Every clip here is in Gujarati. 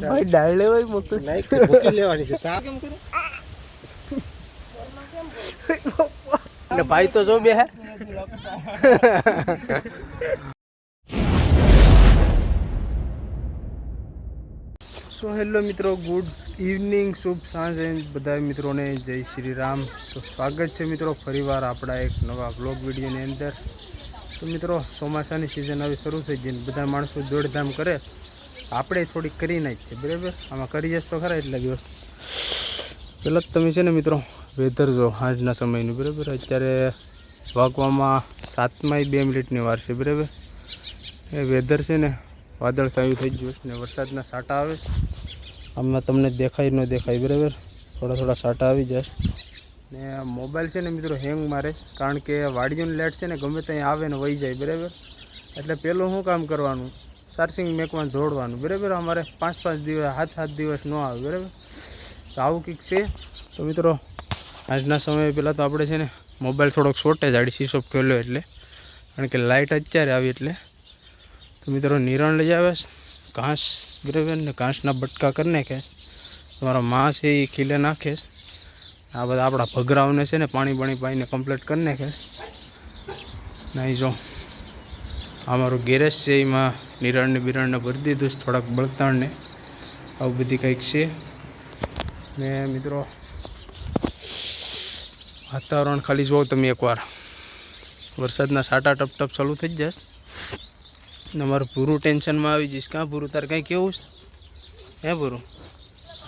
ભાઈ ડાળ લેવાય મોકલ લેવાની છે સા કેમ કરે ને ભાઈ તો જો બે હે સો હેલો મિત્રો, ગુડ ઇવનિંગ, શુભ સાંજ બધા મિત્રોને જય શ્રી રામ। તો સ્વાગત છે મિત્રો ફરીવાર આપણા એક નવા બ્લોગ વિડીયોની અંદર। તો મિત્રો ચોમાસાની સિઝન હવે શરૂ થઈ ગઈ, બધા માણસો દોડધામ કરે, આપણે થોડીક કરી નાખી છે બરાબર। આમાં કરીએ તો ખરા એટલા દિવસ પહેલાં તમે છે ને મિત્રો વેધર જો આજના સમયનું બરાબર। અત્યારે વાગવામાં 7:02 વાર છે બરાબર। એ વેધર છે ને વાદળછાયું થઈ ગયું ને વરસાદના સાટા આવે, આમાં તમને દેખાય ન દેખાય બરાબર, થોડા સાટા આવી જાય ને મોબાઈલ છે ને મિત્રો હેંગ મારે, કારણ કે વાડીઓની લાઇટ છે ને ગમે ત્યાં આવે ને વહી જાય બરાબર। એટલે પહેલું શું કામ કરવાનું, ચાર્જિંગ મેકવાનું જોડવાનું બરાબર। અમારે 5-5 દિવસ 7-7 દિવસ ન આવે બરાબર। તો આવું કંઈક છે। તો મિત્રો આજના સમય પહેલાં તો આપણે છે ને મોબાઈલ થોડોક શોર્ટેજ આડી સ્વિચ ઓફ કર્યો એટલે, કારણ કે લાઇટ અત્યારે આવી એટલે। તો મિત્રો નિરણ લઈ આવે ઘાસ બરાબર ને ઘાસના બટકા કરી નાખે, તમારા માં છે એ ખીલે નાખે, આ બધા આપણા ભગરાઓને છે ને પાણી પાઈને કમ્પ્લીટ કરી નાખે। નહીં જો અમારું ગેરેજ છે એમાં નિરણને બિરણને ભરી દીધું છે, થોડાક બળતણને આવું બધી કંઈક છે ને મિત્રો। વાતાવરણ ખાલી જુઓ તમે એકવાર, વરસાદના સાટા ટપ ચાલુ થઈ જશે ને અમારું પૂરું ટેન્શનમાં આવી જઈશ। કાં પૂરું તાર કંઈ કેવું છે હે પૂરું?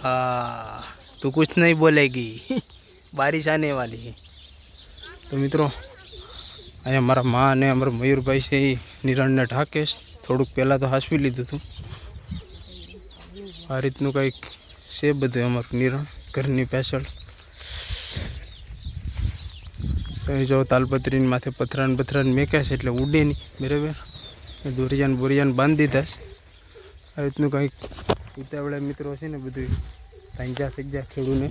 હા તું કુછ નહીં બોલેગી, બારિશ આને વાલી है। તો મિત્રો અહીંયા મારા મા અને અમારા મયુરભાઈ છે એ નિરણને ઢાકે, થોડુંક પહેલાં તો હાંસવી લીધું હતું। આ રીતનું કંઈક છે બધું અમારું નિરણ ઘરની પેશલ। જો તાલપત્રીની માથે પથરાન મેક્યા છે એટલે ઉડે નહીં બરાબર, દોરિયાન બાંધી દીધા છે। આ રીતનું કંઈક ઉતાવળે મિત્રો છે ને બધું સાંજા થઈ જાય ખેડૂને।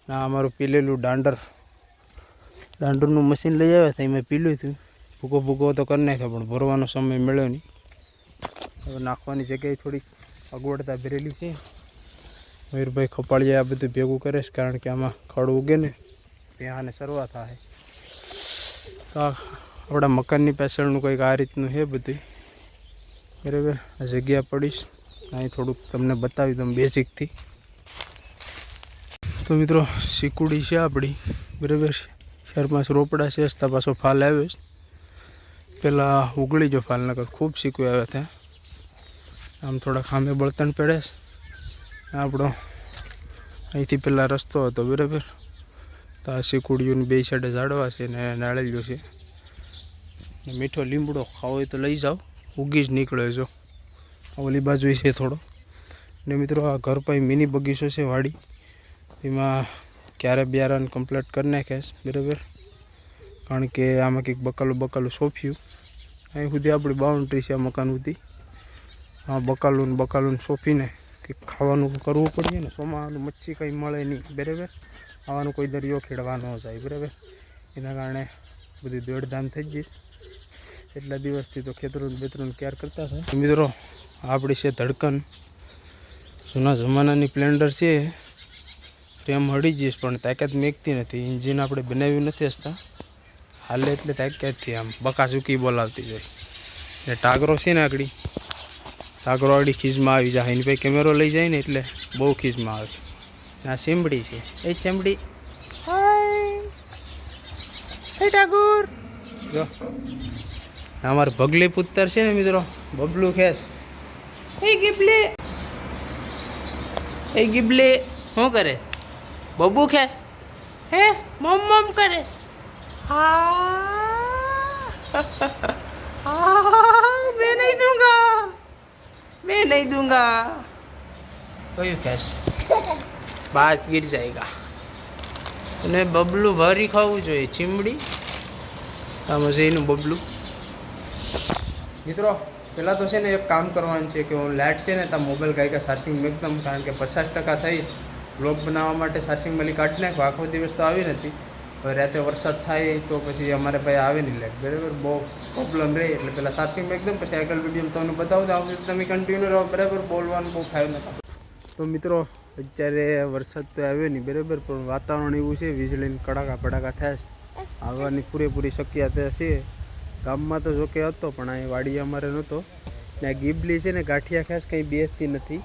ના અમારું પીલેલું દાંડરનું મશીન લઈ આવ્યા હતા, મેં પીલું હતું, ભૂકો તો કરી નાખ્યો પણ ભરવાનો સમય મળ્યો નહીં। હવે નાખવાની જગ્યાએ થોડીક અગવડતા ભરેલી છે। મયુરભાઈ ખપાળીએ આ બધું ભેગું કરે છે, કારણ કે આમાં ખડ ઉગે ને ત્યાંને શરૂઆત થાય। તો આપણા મકાનની પાછળનું કંઈક આ રીતનું છે બધું બરાબર। આ જગ્યા પડીશ અહીં થોડુંક તમને બતાવી દઉં બેઝિકથી। તો મિત્રો શીકુડી છે આપણી બરાબર, 4-5 રોપડા છે, હસતા પાછો ફાલ આવ્યો છે, પહેલાં ઉગળી જો ફાલ નકર ખૂબ શીકું આવ્યા હતા। આમ થોડા ખામે બળતણ પડે છે, આપણો અહીંથી પહેલાં રસ્તો હતો બરાબર। તો આ શીકુડીઓની બે સાઈડે ઝાડવા છે ને નાળિયેર છે ને મીઠો લીમડો ખાવો હોય તો લઈ જાઓ, ઉગી જ નીકળે જો ઓલી બાજુ છે થોડો ને મિત્રો। આ ઘર પાસે મિની બગીચો છે વાડી, એમાં ક્યારે બિયારણ કમ્પ્લીટ કરી નાખે બરાબર, કારણ કે આમાં કંઈક બકાલું સોંપ્યું, અહીં સુધી આપણી બાઉન્ડ્રી છે આ મકાન સુધી, આ બકાલું સોંપીને કંઈક ખાવાનું કરવું પડે ને, સોમાનું મચ્છી કંઈ મળે નહીં બરાબર, આવાનું કોઈ દરિયો ખેડવા ન જાય બરાબર। એના કારણે બધી દોડધામ થઈ ગઈ એટલા દિવસથી, તો ખેતરું કેર કરતા હતા મિત્રો। આપણી છે ધડકન, જૂના જમાનાની સ્પ્લેન્ડર છે, ફ્રેમ હળી જઈશ પણ તાકાત મેકતી નથી, એન્જિન આપણે બનાવ્યું નથી હસતા, હાલે એટલે તાકાતથી આમ બકા ચૂકી બોલાવતી જાય ને। ટાગરો છે ને આગળ, ટાગરો આગળ ખીજમાં આવી જાય, એની ભાઈ કેમેરો લઈ જાય ને એટલે બહુ ખીજમાં આવે। આ ચીમડી છે, એ ચીમડી હાય ટાગોર જો। અમારે ભગલી પુત્તર છે ને મિત્રો બબલું ખેસ, એ ગીબલે શું કરે? બબુ ખેસ હે મમ કરે, હા मैं नहीं दूंगा। કયું ખેસ? બાજ ગીર જાયગા। અને બબલું ભરી ખાવું જોઈએ ચીમડી, આમાં છે એનું બબલું મિત્રો। પહેલાં તો છે ને એક કામ કરવાનું છે કે હું લાઇટ છે ને ત્યાં મોબાઈલ કાંઈ ચાર્જિંગ એકદમ, કારણ કે 50% થઈ બ્લોગ બનાવવા માટે ચાર્જિંગ મળી કાઢી નાખો, આખો દિવસ તો આવી નથી હવે રાતે વરસાદ થાય તો પછી અમારે ભાઈ આવે નહીં લાઈટ, બરાબર. બહુ પ્રોબ્લેમ રહે એટલે પહેલાં ચાર્જિંગમાં એકદમ, પછી આગળ વિડીયો તમને બતાવું તો આવશે. તમે કન્ટિન્યુ રહો, બરાબર. બોલવાનું બહુ ફાવ્યું નથી. તો મિત્રો અત્યારે વરસાદ તો આવ્યો નહીં, બરાબર, પણ વાતાવરણ એવું છે, વીજળીને કડાકા ભડાકા થાય છે, આવવાની પૂરેપૂરી શક્યતા છે. ગામમાં તો જોકે હતો, પણ અહીં વાડી અમારે નહોતો. ને આ ગીબલી છે ને ગાંઠિયા ખાસ કંઈ બેસતી નથી.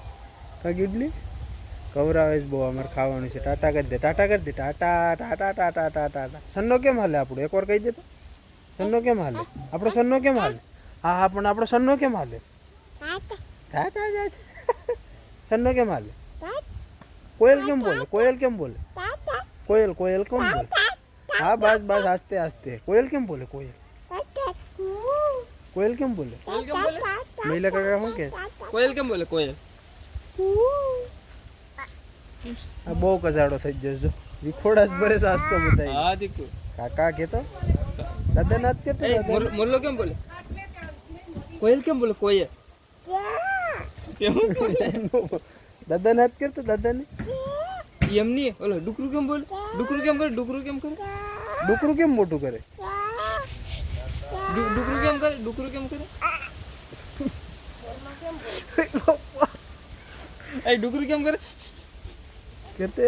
કાં ગીબલી કવરાવે જ બહુ, અમારે ખાવાનું છે. ટાટા કરી દે, ટાટા કરી દે, ટાટા ટાટા ટાટા ટાટા. સન્નો કેમ હાલે આપણું? એકવાર કહી દે તો. સન્નો કેમ હાલે આપણો? સન્નો કેમ હાલે? હા હા, પણ આપણો સન્નો કેમ હાલે? ટાટા સન્નો કેમ હાલે? કોયલ કેમ બોલે? કોયલ કેમ બોલે? કોયલ કોયલ કેમ બોલે? હા બસ બસ, આસ્તે આસ્તે. કોયલ કેમ બોલે? કોયલ કોયલ કેમ બોલે? મહિલા કાકા શું કે? કોયલ કેમ બોલે? કોયલ આ બહુ કજાડો થઈ જશે. વિખોડા જ ભરે સાસ્તો બતાવી. હા દીકુ કાકા કે તો દાદા નાથ કે તો મોરલો કેમ બોલે? કોયલ કેમ બોલે? કોયલ કેમ દાદા નાથ કરતો દાદા ને એમ નહીં. ઓલો ડુકરું કેમ બોલે? ડુકરું કેમ કરે? ડુકરું કેમ કરે? ડુકરું કેમ મોટું કરે? ડુકરું કેમ કરે? ડુકરું કેમ કરે? એ ડુકરું કેમ કરે? કેતે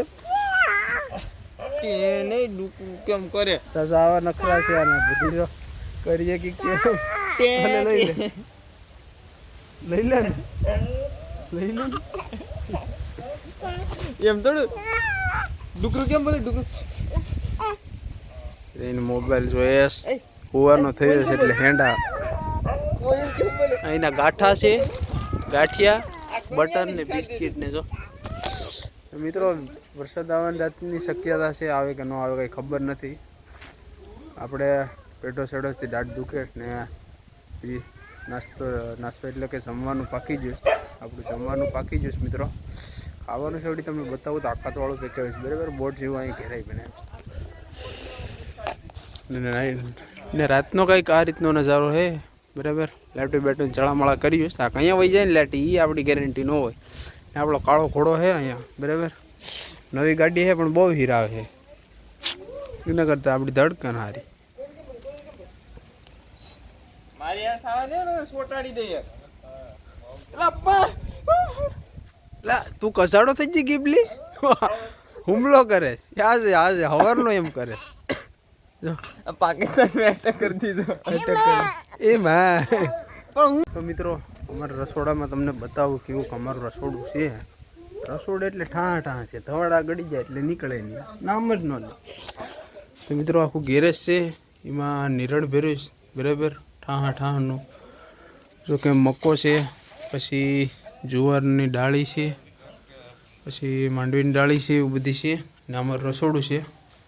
કે નહીં ડુકરું કેમ કરે? તાજા આવા નખરા છે આના બધી જો કરીએ કે કેમ. લઈ લે લઈ લે ને લઈ લે એમ થોડું. ડુકરું કેમ બોલે? ડુકરું એને મોબાઈલ જોયેસ હોવાનો થયો છે એટલે હેંડા. કોયલ કેમ બોલે? અહીંના ગાંઠા છે, ગાંઠિયા, બટર ને બિસ્કિટ ને જો. મિત્રો વરસાદ આવવાની રાતની શક્યતા છે, આવે કે ન આવે કંઈ ખબર નથી. આપણે પેટો સેડોથી દાઢ દુખે ને નાસ્તો એટલે કે જમવાનું પાકી ગયું. આપણું જમવાનું પાકી ગયું મિત્રો. ખાવાનું છે તમને બતાવું તો આકાતવાળું પેકેજ, બરાબર. બોટ જેવું અહીં ઘેરાઈ બને ને રાતનો કંઈક આ રીતનો નજારો છે, બરાબર. લેપટોપ બેટો ચડામળા કર્યું છે. અહીંયા વહી જાય ને લાઈટ, એ આપણી ગેરંટી ન હોય. ને આપણો કાળો ઘોડો છે અહીંયા, બરાબર. નવી ગાડી છે પણ બહુ હીરાવે છે, એના કરતાં આપણી ધડકન હારી. મારી આ સાવા દે ને સોટાડી દે યાર. લા તું કસાડો થઈ ગઈ ગીબલી, હુમલો કરે આજે આજે હવારનો એમ કરે. પાકિસ્તાન મેં એટેક કરી દીધો. એટેક કરે એમાં. તો મિત્રો અમારા રસોડામાં તમને બતાવું કેવું અમારું રસોડું છે. રસોડું એટલે ઠાં છે, ધવાડા ગળી જાય એટલે નીકળે નહીં, નામ જ ન લે. તો મિત્રો આખું ગેરેજ છે, એમાં નિરણ ભેરું બરાબર ઠાંનું. જો કે મક્કો છે, પછી જુવારની ડાળી છે, પછી માંડવીની ડાળી છે, એવું બધી છે. ને અમારું રસોડું છે,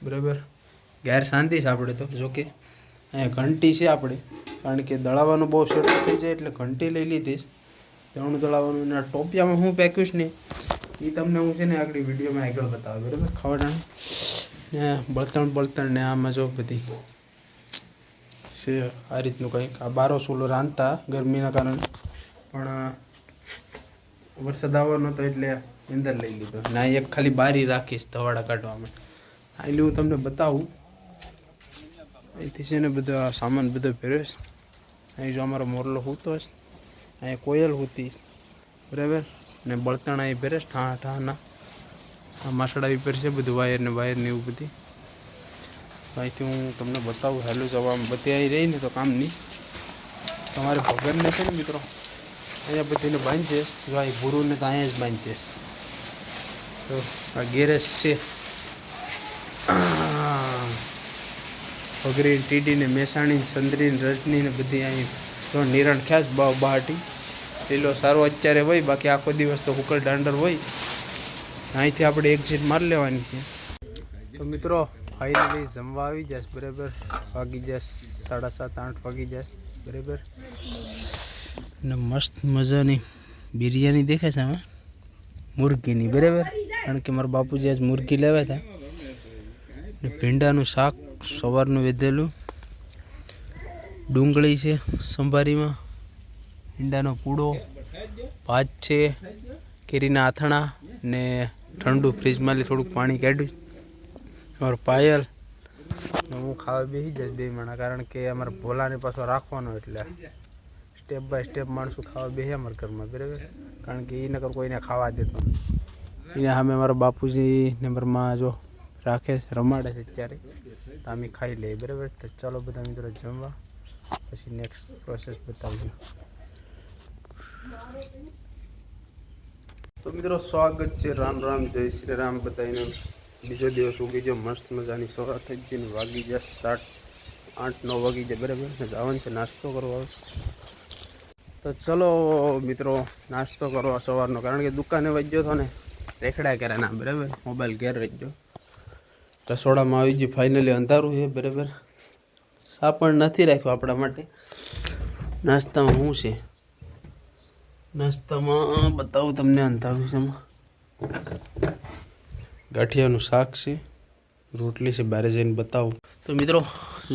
બરાબર. ગેર શાંતિ છે આપણે તો. જોકે અહીંયા ઘંટી છે આપણે, કારણ કે દળાવવાનું બહુ શરૂ થઈ જાય એટલે ઘંટી લઈ લીધીશ. દળનું દળાવવાનું એના ટોપિયામાં હું પેક્યુંશ ને એ તમને હું છે ને આગળ વિડીયોમાં આગળ બતાવું, બરાબર. ખવડાનું ને બળતણ ને આમાં જો બધી છે આ રીતનું કંઈક. આ 12 ચૂલો રાંધતા ગરમીના કારણે, પણ વરસાદ આવવાનો હતો એટલે અંદર લઈ લીધો. ને એક ખાલી બારી રાખીશ ધવાડા કાઢવામાં. એટલે હું તમને બતાવું. અહીંથી છે ને બધો સામાન બધો પહેર્યો. અહીં જો અમારો મોરલો હૂતો હશે, અહીંયા કોયલ હૂતી, બરાબર. ને બળતણ અહીં પહેરે ઠાના માસડા બી પહેરશે, બધું વાયર ને એવું બધી. અહીંથી હું તમને બતાવું. હેલું જવામાં બધી અહીં રહી ને તો કામ નહીં. તમારે ભગરને છે ને મિત્રો અહીંયા બધીને બાંધશે. જો અહીં ભૂરુને તો અહીંયા જ બાંધશે. તો આ ગેરેજ છે. ભગરી ટીડીને મેસાણી સંદરીને રજનીને બધી અહીં તો નિરણ ખ્યાસ બહાટી લીલો સારો અત્યારે હોય, બાકી આખો દિવસ તો હુકલ દાંડર હોય. અહીંથી આપણે એક્ઝિટ મારી લેવાની છે. તો મિત્રો ફાઇનલી જમવા આવી જશે, બરાબર. વાગી જશે 7:30-8 વાગી જશે, બરાબર. અને મસ્ત મજાની બિરયાની દેખાય છે આમાં મુરગીની, બરાબર. કારણ કે મારા બાપુજી આજ મુરગી લેવા હતા. ને ભીંડાનું શાક સવારનું વેધેલું, ડુંગળી છે સંભારીમાં, ભીંડાનો પૂડો, ભાત છે, કેરીના આથણા ને ઠંડુ ફ્રીજમાં થોડુંક પાણી કાઢ્યું. અમારો પાયલ હું ખાવા બેસી જઈશ 2 માણા, કારણ કે અમારે ભોલાને પાછો રાખવાનો, એટલે સ્ટેપ બાય સ્ટેપ માણસો ખાવા બેસે અમારા ઘરમાં, બરાબર. કારણ કે એ નકર કોઈને ખાવા દેતો. એને સામે અમારા બાપુજી નંબરમાં જો રાખે છે, રમાડે છે અત્યારે, તો અમે ખાઈ લઈએ, બરાબર. તો ચાલો બધા મિત્રો જમવા, પછી નેક્સ્ટ પ્રોસેસ બતાવજો. તો મિત્રો સ્વાગત છે, રામ રામ, જય શ્રી રામ બધાને. બીજો દિવસ ઉગી ગયો, મસ્ત મજાની સવાર થઈ ગઈ ને વાગી ગયા 8-9 વાગી જાય, બરાબર. ને જવાનું છે નાસ્તો કરવા. તો ચલો મિત્રો નાસ્તો કરવા સવારનો, કારણ કે દુકાને વજ્યો હતો ને રેખડા કર્યા ના, બરાબર. મોબાઈલ ઘેર રહીજો. રસોડામાં આવી ગયું, ફાઇનલી અંધારું છે, બરાબર. સા પણ નથી રાખ્યું આપણા માટે. નાસ્તામાં શું છે? નાસ્તામાં બતાવું તમને, અંધારું છે. ગાંઠિયાનું શાક છે, રોટલી છે, બહાર જઈને બતાવું. તો મિત્રો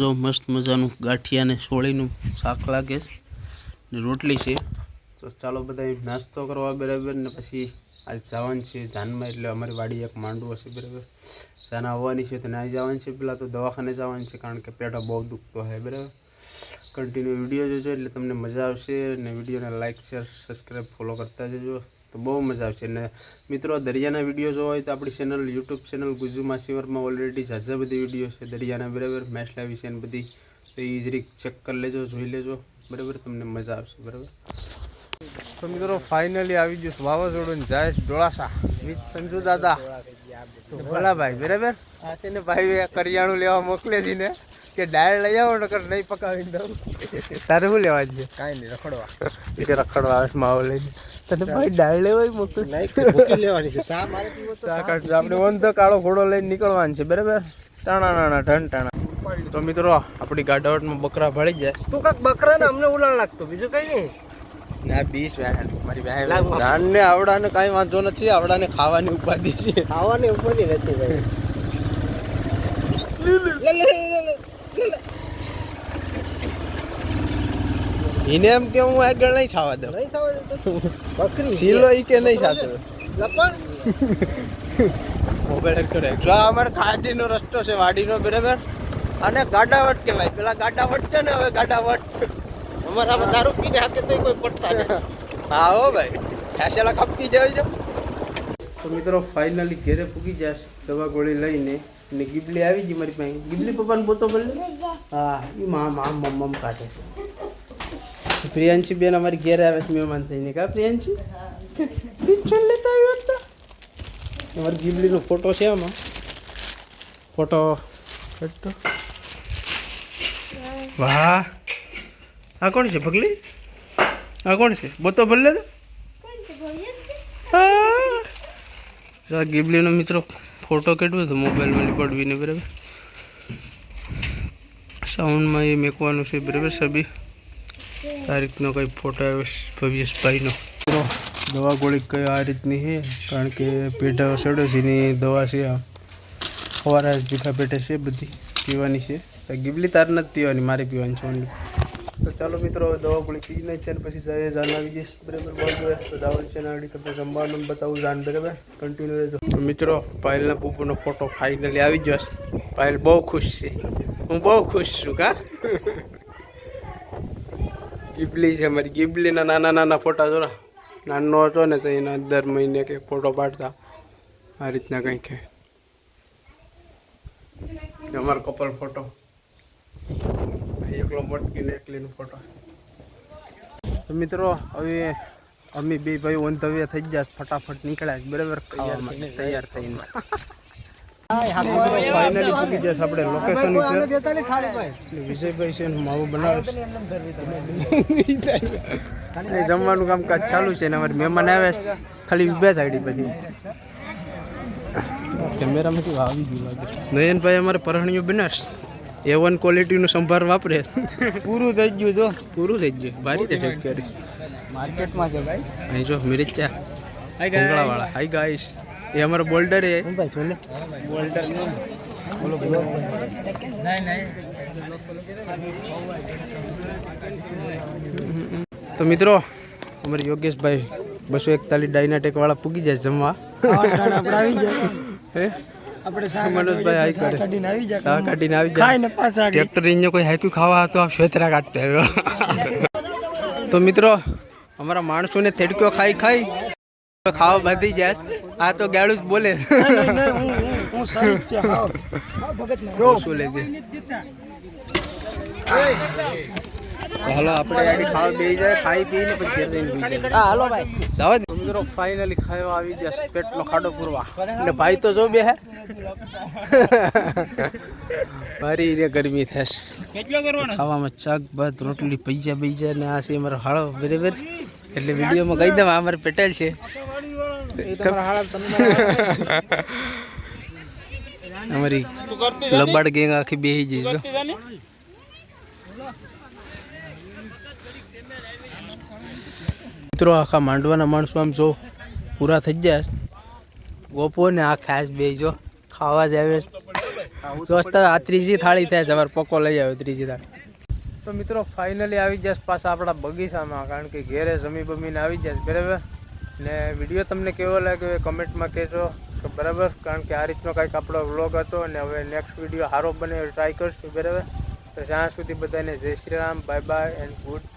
જો મસ્ત મજાનું ગાંઠિયા ને સોળીનું શાક લાગે છે ને રોટલી છે. તો ચાલો બધા નાસ્તો કરવા, બરાબર. ને પછી આજ જવાનું છે જાનમાં, એટલે અમારી વાડી એક માંડવો છે, બરાબર. જાન આવવાની છે તો ના જવાનું છે. પહેલાં તો દવાખાને જવાનું છે, કારણ કે પેટો બહુ દુખતો હોય, બરાબર. કન્ટિન્યુ વિડીયો જોજો એટલે તમને મજા આવશે, અને વિડીયોને લાઇક શેર સબસ્ક્રાઈબ ફોલો કરતા જજો, તો બહુ મજા આવશે. ને મિત્રો દરિયાના વિડીયો જોવા હોય તો આપણી ચેનલ, યુટ્યુબ ચેનલ ગુજુ માસીવરમાં ઓલરેડી ઝાઝા બધી વિડીયો છે દરિયાના, બરાબર. મેસલા વિશેની બધી, તો એ જરીક ચેક કરી લેજો, જોઈ લેજો, બરાબર. તમને મજા આવશે, બરાબર. તો મિત્રો ફાઇનલી આવી ગયું વાવાઝોડું ને જાય ડોળાસા વિથ સંજુ દાદા, ભોલાભાઈ, બરાબર. આ છે ને ભાઈ કરિયાણું લેવા મોકલે છે ને કે ડાળ લઈ આવો, નકર નહીં પકાવી દઉં. તારે શું લેવા છે? કાંઈ નહીં, રખડવા. એટલે રખડવા આવે માવો લઈને. તને ભાઈ ડાળ લેવા મોકલે લેવાની છે. આપણે ઓન તો કાળો ઘોડો લઈને નીકળવાનું છે, બરાબર. ટાણા નાણા ઠન ટાણા. તો મિત્રો આપણી ગાડાવટમાં બકરા ભળી જાય. તું કાક બકરા ને અમને ઉલાળ લાગતો, બીજું કઈ નહીં. ના 20 વ્યાહન મારી વ્યાહ ધાન ને આવડાને કાંઈ વાંધો નથી, આવડાને ખાવાની ઉપાધિ છે. ખાવાની ઉપાધિ નથી ભાઈ. એને એમ કે હું આગળ નહીં ખાવા દઉં, નહીં ખાવા બકરી સીલો ઈ કે નહીં સાચો લપણ મોબાઈલ કરે. જો અમારે ખાજીનો રસ્તો છે વાડીનો, બરાબર. અને ગાડાવટ કહેવાય. પેલા ગાડાવટ છે ને, હવે ગાડાવટ. અમારા દારૂ પીને હાકે તો કોઈ પડતા નહીં. હા હો ભાઈ, ઠાસેલા ખપતી જાય છે. તો મિત્રો ફાઇનલી ઘેરે પૂગી જશે દવા ગોળી લઈને, ને ગીબલી આવી ગઈ મારી પાસે. ગીબલી પપ્પાને પોતો બોલે. હા, એ મમ્મ કાઢે છે. પ્રિયાંશી બેન અમારી ઘેરે આવે છે મહેમાન થઈને. કા પ્રિયાંશી પિક્ચર લેતા આવ્યો હતો. અમારી ગીબલીનો ફોટો છે આમાં. ફોટો કાઢતો. વાહ, આ કોણ છે ભગલી? આ કોણ છે? બોતો ભલે તો આ ગીબલીનો મિત્રો ફોટો કાઢ્યો હતો મોબાઈલમાં પડવીને, બરાબર. સાઉન્ડમાં એ મેકવાનું છે, બરાબર. સબી તારીખનો કંઈ ફોટો આવ્યો ભવ્યેશભાઈનો. દવા ગોળી કઈ આ રીતની છે, કારણ કે પેટ સડ્યો છે એની દવા છે. આ સવારે ભીખા પેટે છે, બધી પીવાની છે. ગીબલી તાર નથી પીવાની, મારે પીવાની છે ઓનલી. તો ચાલો મિત્રો દવા ગોળી પી નાખી છે, પછી જાય જાન આવી જઈશ, બરાબર. બોલ તો જવાનું છે ને આગળ તમને જમવાનું બતાવું જાન, બરાબર. કન્ટિન્યુ રહેજો. તો મિત્રો પાયલના બુબુનો ફોટો ફાઇનલી આવી ગયો છે. પાયલ બહુ ખુશ છે, હું બહુ ખુશ છું. કા ગીબલી છે મારી. ગીબલીના નાના નાના ફોટા જોરા. નાનો હતો ને તો એના દર મહિને કંઈક ફોટો પાડતા આ રીતના કંઈક છે. અમારો કપલ ફોટો, એકલો મોટકીને એકલીનો ફોટો. તો મિત્રો હવે અમે બે ભાઈ ઓંધવ્ય થઈ ગયા, ફટાફટ નીકળ્યા, બરાબર. ખાવા માટે તૈયાર થઈને ફાઇનલી પૂકી જશે આપણે લોકેશન ઉપર. વિજયભાઈ છે માવું બનાવે છે, જમવાનું કામકાજ ચાલુ છે ને અમારે મહેમાન આવે છે. ખાલી બે સાઈડ પછી કેમેરામાંથી આવી ગયું લાગે. નયનભાઈ અમારે પરહણીઓ બનાસ A1 ક્વોલિટીનું સંભાર વાપરે. પૂરું થઈ ગયું જો, પૂરું થઈ ગયું. ભારી તે ઠેક કરી માર્કેટમાં છે ભાઈ. અહીં જો મિરચા વાળા. હાય ગાઈસ, એ અમારો બોલ્ડર છે. ભાઈ સોલે બોલ્ડર બોલો બોલો. તો મિત્રો અમારે યોગેશભાઈ 241 ડાયનાટેક વાળા પૂગી જાય જમવા. આપણે આવી જાય હે મનોજભાઈ હાઈ કરે કાઢીને આવી જાય શાહ કાઢીને આવી જાય ખાઈને પાછા આગળ. ટ્રેક્ટર ઇન્જો કોઈ હાઈકું ખાવા તો આ શેતરા કાઢતે આવ્યો તો મિત્રો અમારા માણસોને થેડક્યો ખાઈ ખાઈ ખાવા બાંધી જાય આ તો ગાડું જ બોલે હું શરીફ છે હાવ શું લેજે હાલો આપણે ગાડી ખાવા બેસી જાય ખાઈ પીને પછી ઘેર જઈને ભૂઈ જાય હા હાલો ભાઈ જવા દે મિત્રો ફાઇનલી ખાવા આવી જશે પેટનો ખાડો પૂરવા એટલે ભાઈ તો જો બે હે મારી રે ગરમી થશે કેટલો કરવાનો ખાવામાં શાક ભાત રોટલી પૈસા ને આ છે અમારો હાળો બરાબર એટલે વિડીયોમાં કહી દઉં આ અમારે પટેલ છે અમારી લબાડ ગેંગ આખી બેહી જઈ જો મિત્રો આખા માંડવાના માણસો આમ જો પૂરા થઈ જાય ગોપો ને આ ખાસ બે જો ખાવા જ આવે દોસ્ત આ ત્રીજી થાળી થાય છે અમારે પકો લઈ આવ્યો ત્રીજી થાળી તો મિત્રો ફાઇનલી આવી જશે પાછા આપણા બગીચામાં કારણ કે ઘેરે જમી બમીને આવી જશે બરાબર ને વિડીયો તમને કેવો લાગ્યો એ કમેન્ટમાં કહેજો તો બરાબર કારણ કે આ રીતનો કંઈક આપણો વ્લોગ હતો અને હવે નેક્સ્ટ વિડીયો સારો બને ટ્રાય કરશું બરાબર તો જ્યાં સુધી બધાને જય Shri Ram bye bye and good